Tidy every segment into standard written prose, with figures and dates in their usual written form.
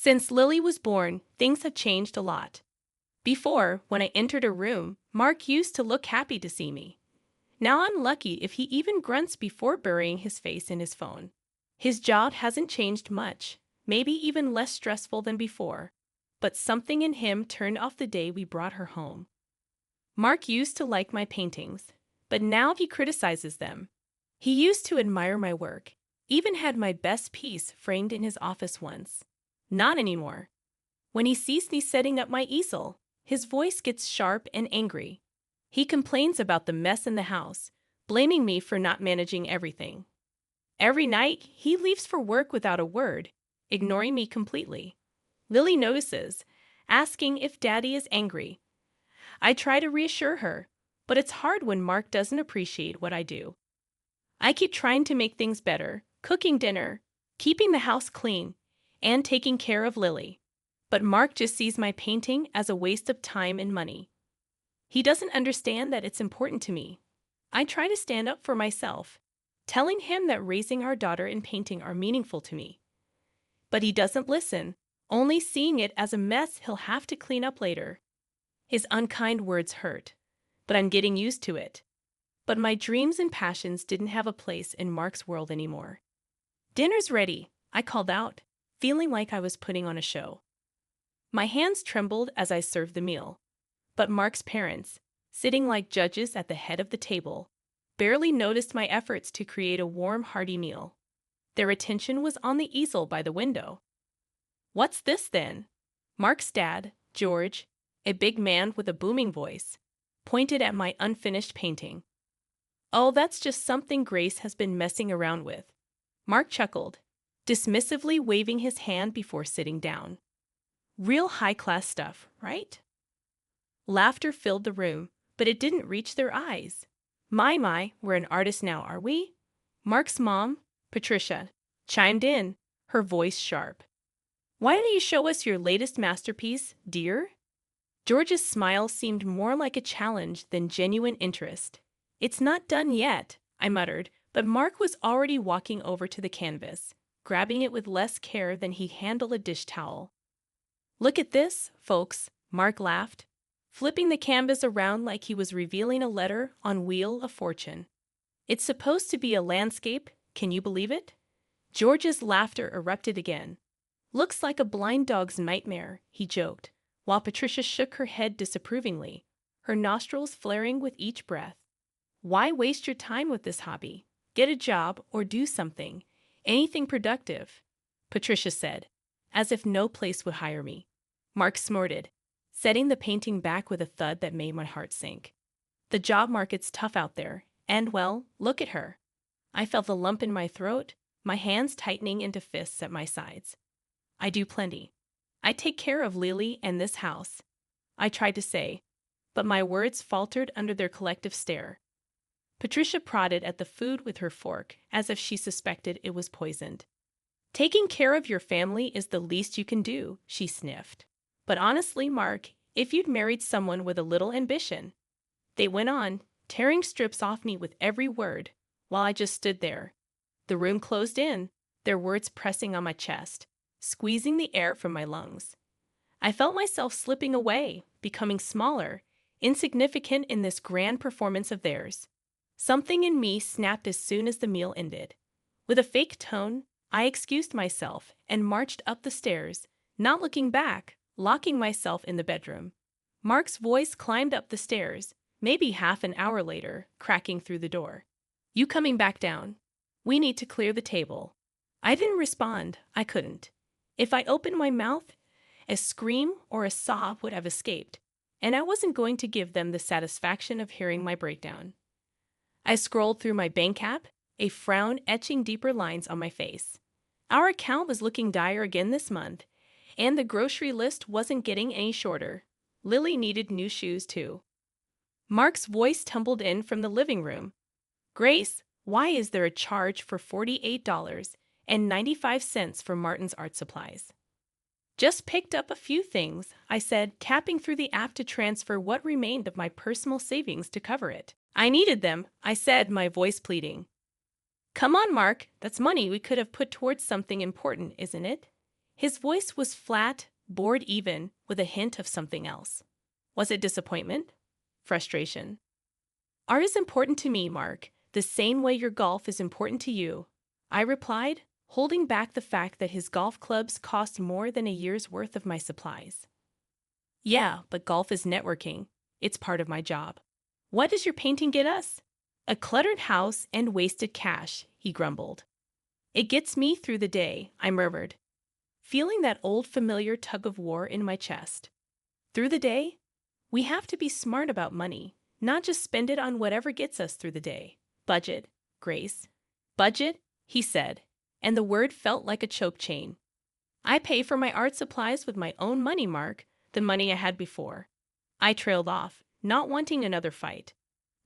Since Lily was born, things have changed a lot. Before, when I entered a room, Mark used to look happy to see me. Now I'm lucky if he even grunts before burying his face in his phone. His job hasn't changed much, maybe even less stressful than before, but something in him turned off the day we brought her home. Mark used to like my paintings, but now he criticizes them. He used to admire my work, even had my best piece framed in his office once. Not anymore. When he sees me setting up my easel, his voice gets sharp and angry. He complains about the mess in the house, blaming me for not managing everything. Every night, he leaves for work without a word, ignoring me completely. Lily notices, asking if Daddy is angry. I try to reassure her, but it's hard when Mark doesn't appreciate what I do. I keep trying to make things better, cooking dinner, keeping the house clean, and taking care of Lily. But Mark just sees my painting as a waste of time and money. He doesn't understand that it's important to me. I try to stand up for myself, telling him that raising our daughter and painting are meaningful to me. But he doesn't listen, only seeing it as a mess he'll have to clean up later. His unkind words hurt, but I'm getting used to it. But my dreams and passions didn't have a place in Mark's world anymore. "Dinner's ready," I called out, feeling like I was putting on a show. My hands trembled as I served the meal. But Mark's parents, sitting like judges at the head of the table, barely noticed my efforts to create a warm, hearty meal. Their attention was on the easel by the window. "What's this, then?" Mark's dad, George, a big man with a booming voice, pointed at my unfinished painting. "Oh, that's just something Grace has been messing around with." Mark chuckled, dismissively waving his hand before sitting down. "Real high-class stuff, right?" Laughter filled the room, but it didn't reach their eyes. My, we're an artist now, are we?" Mark's mom, Patricia, chimed in, her voice sharp. "Why don't you show us your latest masterpiece, dear?" George's smile seemed more like a challenge than genuine interest. "It's not done yet," I muttered, but Mark was already walking over to the canvas, grabbing it with less care than he handled a dish towel. "Look at this, folks," Mark laughed, flipping the canvas around like he was revealing a letter on Wheel of Fortune. "It's supposed to be a landscape, can you believe it?" George's laughter erupted again. "Looks like a blind dog's nightmare," he joked, while Patricia shook her head disapprovingly, her nostrils flaring with each breath. "Why waste your time with this hobby? Get a job or do something, anything productive," Patricia said, as if no place would hire me. Mark snorted, setting the painting back with a thud that made my heart sink. "The job market's tough out there, and well, look at her." I felt the lump in my throat, my hands tightening into fists at my sides. "I do plenty. I take care of Lily and this house," I tried to say, but my words faltered under their collective stare. Patricia prodded at the food with her fork as if she suspected it was poisoned. "Taking care of your family is the least you can do," she sniffed. "But honestly, Mark, if you'd married someone with a little ambition," they went on, tearing strips off me with every word, while I just stood there. The room closed in, their words pressing on my chest, squeezing the air from my lungs. I felt myself slipping away, becoming smaller, insignificant in this grand performance of theirs. Something in me snapped as soon as the meal ended. With a fake tone, I excused myself and marched up the stairs, not looking back, locking myself in the bedroom. Mark's voice climbed up the stairs, maybe half an hour later, cracking through the door. "You coming back down? We need to clear the table." I didn't respond. I couldn't. If I opened my mouth, a scream or a sob would have escaped, and I wasn't going to give them the satisfaction of hearing my breakdown. I scrolled through my bank app, a frown etching deeper lines on my face. Our account was looking dire again this month, and the grocery list wasn't getting any shorter. Lily needed new shoes, too. Mark's voice tumbled in from the living room. "Grace, why is there a charge for $48.95 for Martin's art supplies?" "Just picked up a few things," I said, tapping through the app to transfer what remained of my personal savings to cover it. "I needed them," I said, my voice pleading. "Come on, Mark, that's money we could have put towards something important, isn't it?" His voice was flat, bored even, with a hint of something else. Was it disappointment? Frustration? Art is important to me, Mark, the same way your golf is important to you, I replied, holding back the fact that his golf clubs cost more than a year's worth of my supplies. Yeah, but golf is networking. It's part of my job. What does your painting get us? A cluttered house and wasted cash, he grumbled. It gets me through the day, I murmured, feeling that old familiar tug of war in my chest. Through the day? We have to be smart about money, not just spend it on whatever gets us through the day. Budget, Grace. Budget, he said, and the word felt like a choke chain. I pay for my art supplies with my own money, Mark, the money I had before. I trailed off, not wanting another fight.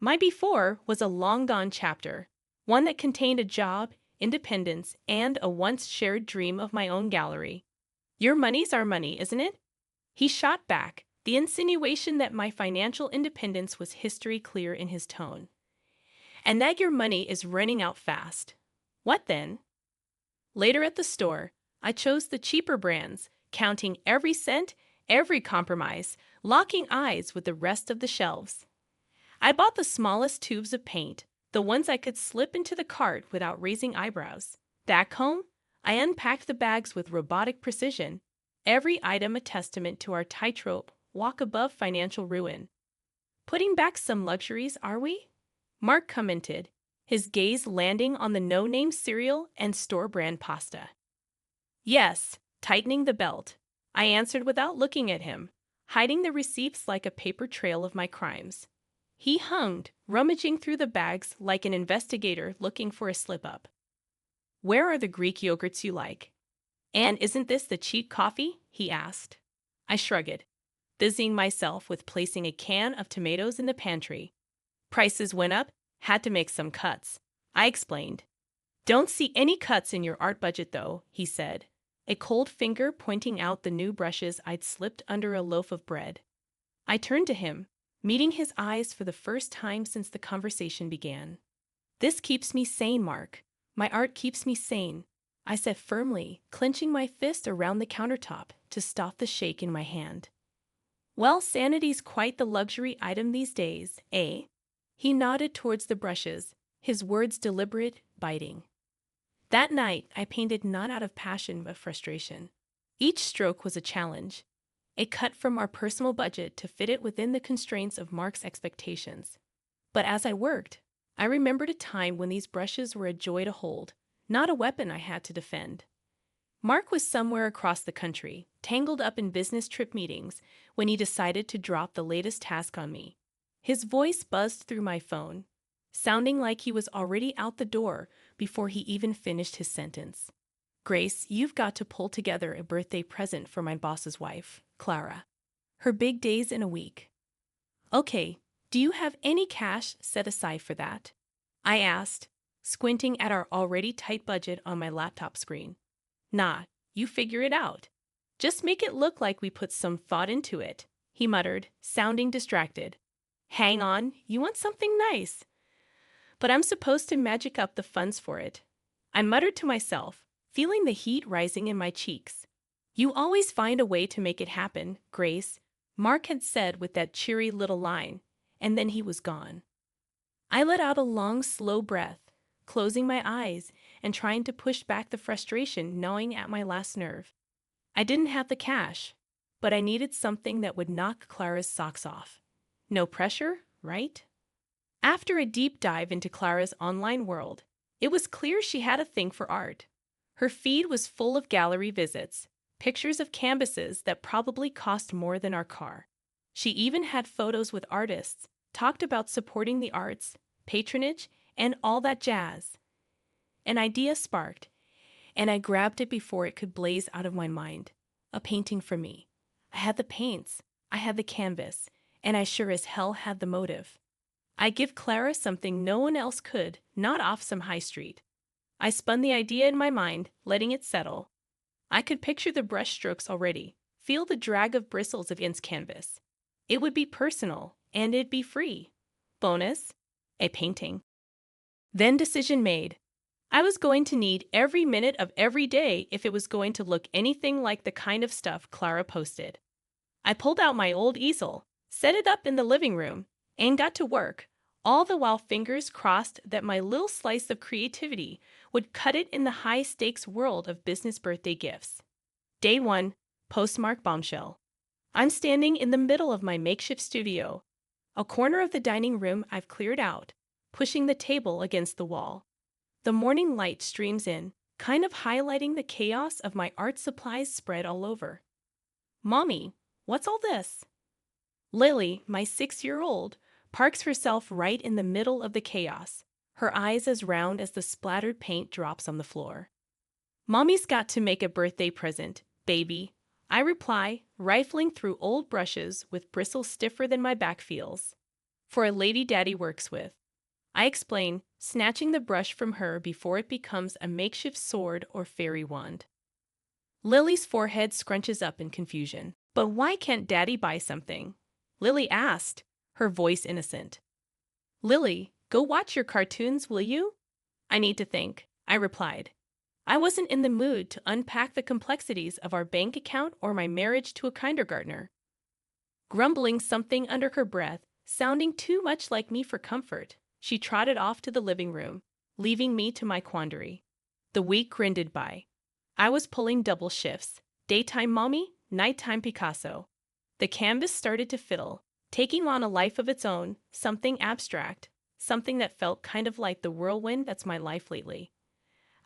My before was a long-gone chapter, one that contained a job, independence, and a once-shared dream of my own gallery. Your money's our money, isn't it? He shot back, the insinuation that my financial independence was history clear in his tone. And that your money is running out fast. What then? Later at the store, I chose the cheaper brands, counting every cent, every compromise, locking eyes with the rest of the shelves. I bought the smallest tubes of paint, the ones I could slip into the cart without raising eyebrows. Back home, I unpacked the bags with robotic precision, every item a testament to our tightrope walk above financial ruin. Putting back some luxuries, are we? Mark commented, his gaze landing on the no-name cereal and store-brand pasta. Yes, tightening the belt, I answered without looking at him, hiding the receipts like a paper trail of my crimes. He hummed, rummaging through the bags like an investigator looking for a slip-up. Where are the Greek yogurts you like? And isn't this the cheap coffee? He asked. I shrugged, busying myself with placing a can of tomatoes in the pantry. Prices went up, had to make some cuts, I explained. Don't see any cuts in your art budget though, he said, a cold finger pointing out the new brushes I'd slipped under a loaf of bread. I turned to him, meeting his eyes for the first time since the conversation began. This keeps me sane, Mark. My art keeps me sane, I said firmly, clenching my fist around the countertop to stop the shake in my hand. Well, sanity's quite the luxury item these days, eh? He nodded towards the brushes, his words deliberate, biting. That night, I painted not out of passion but frustration. Each stroke was a challenge, a cut from our personal budget to fit it within the constraints of Mark's expectations. But as I worked, I remembered a time when these brushes were a joy to hold, not a weapon I had to defend. Mark was somewhere across the country, tangled up in business trip meetings, when he decided to drop the latest task on me. His voice buzzed through my phone, sounding like he was already out the door before he even finished his sentence. Grace, you've got to pull together a birthday present for my boss's wife, Clara. Her big day's in a week. Okay, do you have any cash set aside for that? I asked, squinting at our already tight budget on my laptop screen. Nah, you figure it out. Just make it look like we put some thought into it, he muttered, sounding distracted. Hang on, you want something nice. But I'm supposed to magic up the funds for it. I muttered to myself, feeling the heat rising in my cheeks. You always find a way to make it happen, Grace, Mark had said with that cheery little line, and then he was gone. I let out a long, slow breath, closing my eyes and trying to push back the frustration gnawing at my last nerve. I didn't have the cash, but I needed something that would knock Clara's socks off. No pressure, right? After a deep dive into Clara's online world, it was clear she had a thing for art. Her feed was full of gallery visits, pictures of canvases that probably cost more than our car. She even had photos with artists, talked about supporting the arts, patronage, and all that jazz. An idea sparked, and I grabbed it before it could blaze out of my mind. A painting for me. I had the paints, I had the canvas, and I sure as hell had the motive. I give Clara something no one else could, not off some high street. I spun the idea in my mind, letting it settle. I could picture the brush strokes already, feel the drag of bristles against canvas. It would be personal, and it'd be free. Bonus, a painting. Then decision made. I was going to need every minute of every day if it was going to look anything like the kind of stuff Clara posted. I pulled out my old easel, set it up in the living room, and got to work, all the while fingers crossed that my little slice of creativity would cut it in the high-stakes world of business birthday gifts. Day 1, postmark bombshell. I'm standing in the middle of my makeshift studio, a corner of the dining room I've cleared out, pushing the table against the wall. The morning light streams in, kind of highlighting the chaos of my art supplies spread all over. Mommy, what's all this? Lily, my 6-year-old, parks herself right in the middle of the chaos, her eyes as round as the splattered paint drops on the floor. Mommy's got to make a birthday present, baby, I reply, rifling through old brushes with bristles stiffer than my back feels. For a lady Daddy works with. I explain, snatching the brush from her before it becomes a makeshift sword or fairy wand. Lily's forehead scrunches up in confusion. But why can't Daddy buy something? Lily asked, her voice innocent. Lily, go watch your cartoons, will you? I need to think, I replied. I wasn't in the mood to unpack the complexities of our bank account or my marriage to a kindergartner. Grumbling something under her breath, sounding too much like me for comfort, she trotted off to the living room, leaving me to my quandary. The week grinded by. I was pulling double shifts, daytime mommy, nighttime Picasso. The canvas started to fiddle, taking on a life of its own, something abstract, something that felt kind of like the whirlwind that's my life lately.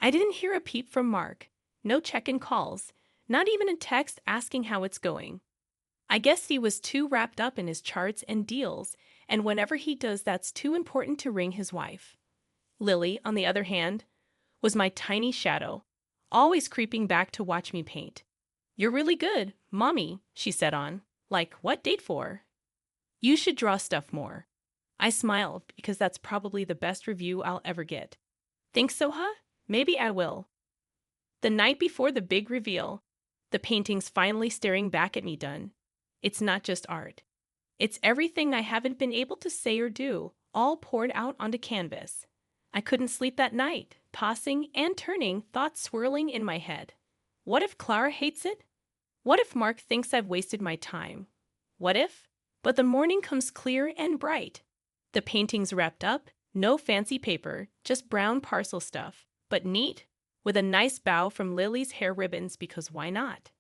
I didn't hear a peep from Mark, no check-in calls, not even a text asking how it's going. I guess he was too wrapped up in his charts and deals, and whenever he does that's too important to ring his wife. Lily, on the other hand, was my tiny shadow, always creeping back to watch me paint. You're really good, Mommy, she said on. Like, what date for? You should draw stuff more. I smiled because that's probably the best review I'll ever get. Think so, huh? Maybe I will. The night before the big reveal, the painting's finally staring back at me done. It's not just art. It's everything I haven't been able to say or do, all poured out onto canvas. I couldn't sleep that night, tossing and turning, thoughts swirling in my head. What if Clara hates it? What if Mark thinks I've wasted my time? What if? But the morning comes clear and bright. The painting's wrapped up, no fancy paper, just brown parcel stuff, but neat, with a nice bow from Lily's hair ribbons because why not?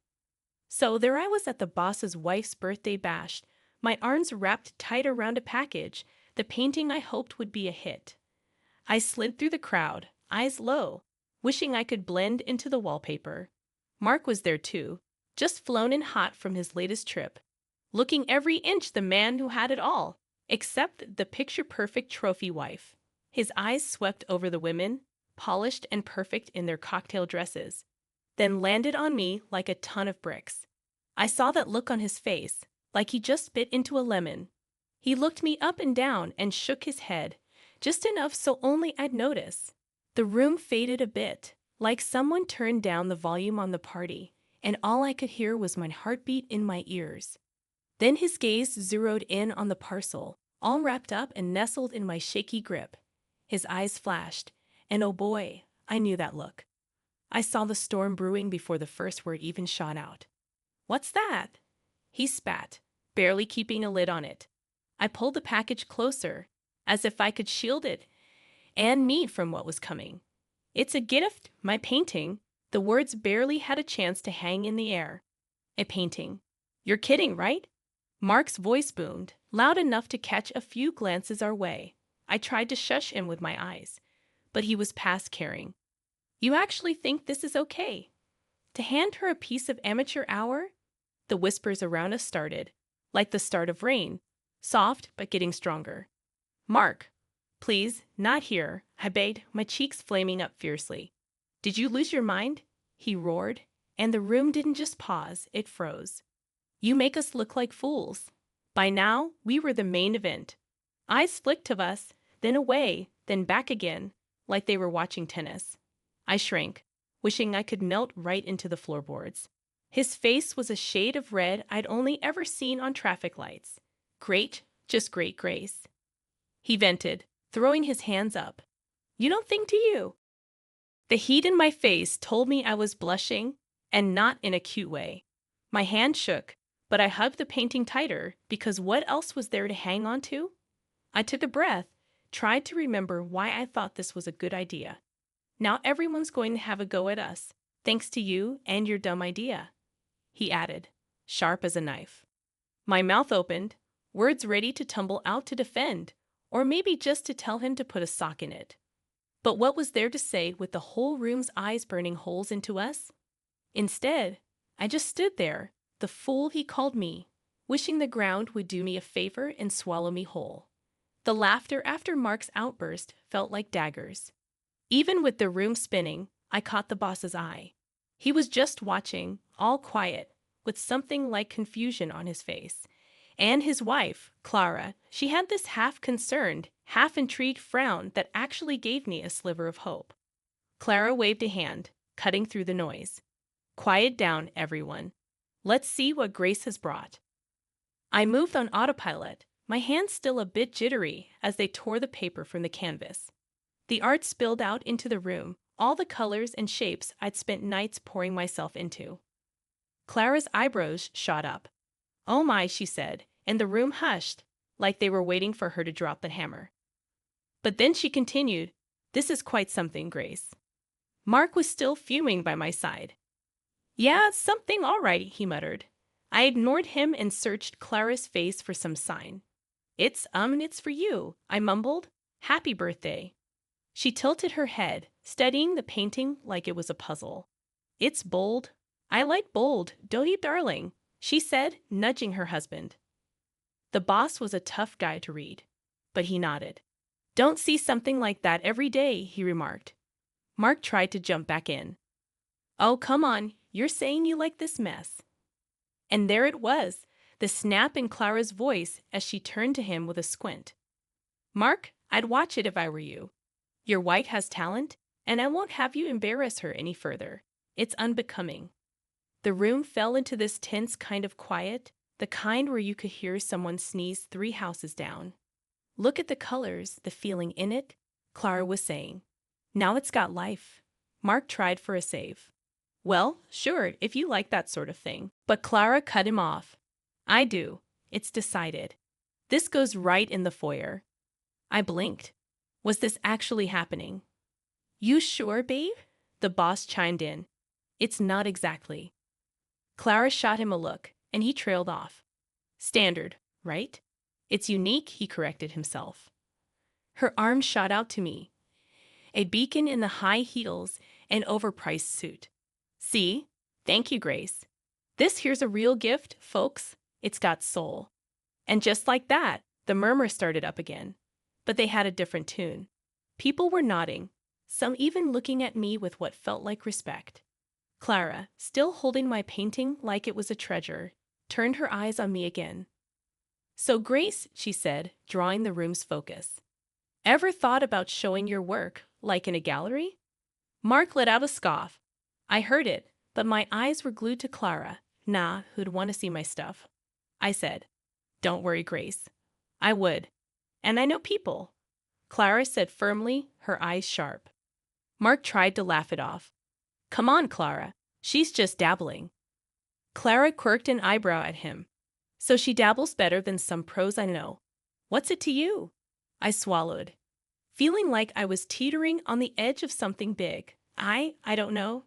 So there I was at the boss's wife's birthday bash, my arms wrapped tight around a package, the painting I hoped would be a hit. I slid through the crowd, eyes low, wishing I could blend into the wallpaper. Mark was there too, just flown in hot from his latest trip, looking every inch the man who had it all, except the picture-perfect trophy wife. His eyes swept over the women, polished and perfect in their cocktail dresses, then landed on me like a ton of bricks. I saw that look on his face, like he just bit into a lemon. He looked me up and down and shook his head, just enough so only I'd notice. The room faded a bit, like someone turned down the volume on the party, and all I could hear was my heartbeat in my ears. Then his gaze zeroed in on the parcel, all wrapped up and nestled in my shaky grip. His eyes flashed, and oh boy, I knew that look. I saw the storm brewing before the first word even shot out. What's that? He spat, barely keeping a lid on it. I pulled the package closer, as if I could shield it and me from what was coming. It's a gift, my painting. The words barely had a chance to hang in the air. A painting. You're kidding, right? Mark's voice boomed, loud enough to catch a few glances our way. I tried to shush him with my eyes, but he was past caring. You actually think this is okay? To hand her a piece of amateur hour? The whispers around us started, like the start of rain, soft but getting stronger. Mark, please, not here, I begged, my cheeks flaming up fiercely. Did you lose your mind? He roared, and the room didn't just pause, it froze. You make us look like fools. By now, we were the main event. Eyes flicked to us, then away, then back again, like they were watching tennis. I shrank, wishing I could melt right into the floorboards. His face was a shade of red I'd only ever seen on traffic lights. Great, just great grace. He vented, throwing his hands up. You don't think, do you? The heat in my face told me I was blushing, and not in a cute way. My hand shook, but I hugged the painting tighter because what else was there to hang on to? I took a breath, tried to remember why I thought this was a good idea. Now everyone's going to have a go at us, thanks to you and your dumb idea, he added, sharp as a knife. My mouth opened, words ready to tumble out to defend, or maybe just to tell him to put a sock in it. But what was there to say with the whole room's eyes burning holes into us? Instead, I just stood there, the fool he called me, wishing the ground would do me a favor and swallow me whole. The laughter after Mark's outburst felt like daggers. Even with the room spinning, I caught the boss's eye. He was just watching, all quiet, with something like confusion on his face. And his wife, Clara, she had this half-concerned, half-intrigued frown that actually gave me a sliver of hope. Clara waved a hand, cutting through the noise. Quiet down, everyone. Let's see what Grace has brought. I moved on autopilot, my hands still a bit jittery as they tore the paper from the canvas. The art spilled out into the room, all the colors and shapes I'd spent nights pouring myself into. Clara's eyebrows shot up. Oh my, she said, and the room hushed, like they were waiting for her to drop the hammer. But then she continued, this is quite something, Grace. Mark was still fuming by my side. Yeah, it's something all right, he muttered. I ignored him and searched Clara's face for some sign. It's for you, I mumbled. Happy birthday. She tilted her head, studying the painting like it was a puzzle. It's bold. I like bold, don't you, darling? She said, nudging her husband. The boss was a tough guy to read, but he nodded. Don't see something like that every day, he remarked. Mark tried to jump back in. Oh, come on, you're saying you like this mess. And there it was, the snap in Clara's voice as she turned to him with a squint. Mark, I'd watch it if I were you. Your wife has talent, and I won't have you embarrass her any further. It's unbecoming. The room fell into this tense kind of quiet, the kind where you could hear someone sneeze 3 houses down. Look at the colors, the feeling in it, Clara was saying. Now it's got life. Mark tried for a save. Well, sure, if you like that sort of thing. But Clara cut him off. I do. It's decided. This goes right in the foyer. I blinked. Was this actually happening? You sure, babe? The boss chimed in. It's not exactly. Clara shot him a look, and he trailed off. Standard, right? It's unique, he corrected himself. Her arm shot out to me. A beacon in the high heels and overpriced suit. See? Thank you, Grace. This here's a real gift, folks. It's got soul. And just like that, the murmur started up again. But they had a different tune. People were nodding, some even looking at me with what felt like respect. Clara, still holding my painting like it was a treasure, turned her eyes on me again. So Grace, she said, drawing the room's focus. Ever thought about showing your work, like in a gallery? Mark let out a scoff. I heard it, but my eyes were glued to Clara. Nah, who'd want to see my stuff? I said, Don't worry, Grace. I would. And I know people. Clara said firmly, her eyes sharp. Mark tried to laugh it off. Come on, Clara. She's just dabbling. Clara quirked an eyebrow at him. So she dabbles better than some pros I know. What's it to you? I swallowed, feeling like I was teetering on the edge of something big. I don't know.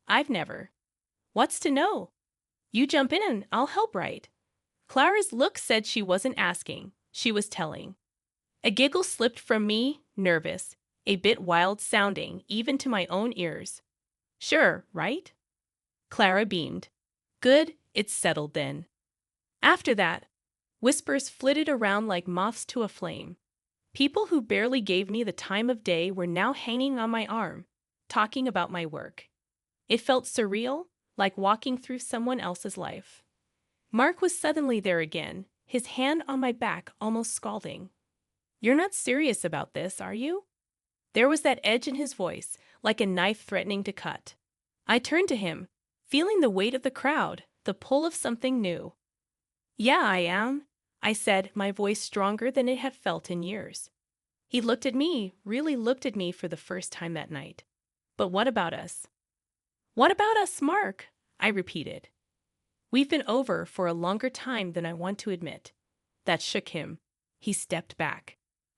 I've never. What's to know? You jump in and I'll help right. Clara's look said she wasn't asking. She was telling. A giggle slipped from me, nervous, a bit wild-sounding, even to my own ears. Sure, right? Clara beamed. Good, it's settled then. After that, whispers flitted around like moths to a flame. People who barely gave me the time of day were now hanging on my arm, talking about my work. It felt surreal, like walking through someone else's life. Mark was suddenly there again, his hand on my back almost scalding. You're not serious about this, are you? There was that edge in his voice, like a knife threatening to cut. I turned to him, feeling the weight of the crowd, the pull of something new. Yeah, I am, I said, my voice stronger than it had felt in years. He looked at me, really looked at me for the first time that night. But what about us? What about us, Mark? I repeated. We've been over for a longer time than I want to admit. That shook him. He stepped back.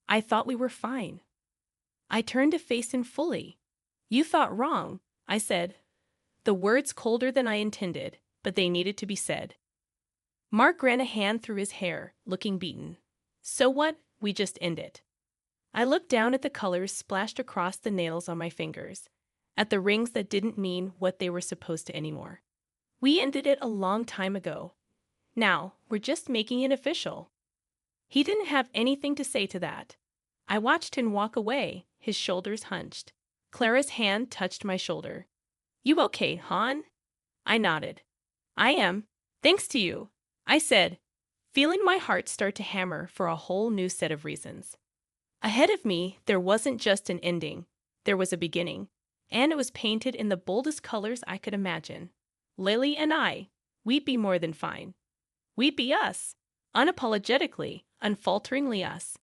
I thought we were fine. I turned to face him fully. You thought wrong, I said. The words colder than I intended, but they needed to be said. Mark ran a hand through his hair, looking beaten. So what? We just end it. I looked down at the colors splashed across the nails on my fingers, at the rings that didn't mean what they were supposed to anymore. We ended it a long time ago. Now, we're just making it official. He didn't have anything to say to that. I watched him walk away, his shoulders hunched. Clara's hand touched my shoulder. You okay, hon? I nodded. I am. Thanks to you, I said, feeling my heart start to hammer for a whole new set of reasons. Ahead of me, there wasn't just an ending. There was a beginning, and it was painted in the boldest colors I could imagine. Lily and I, we'd be more than fine. We'd be us, unapologetically, unfalteringly us.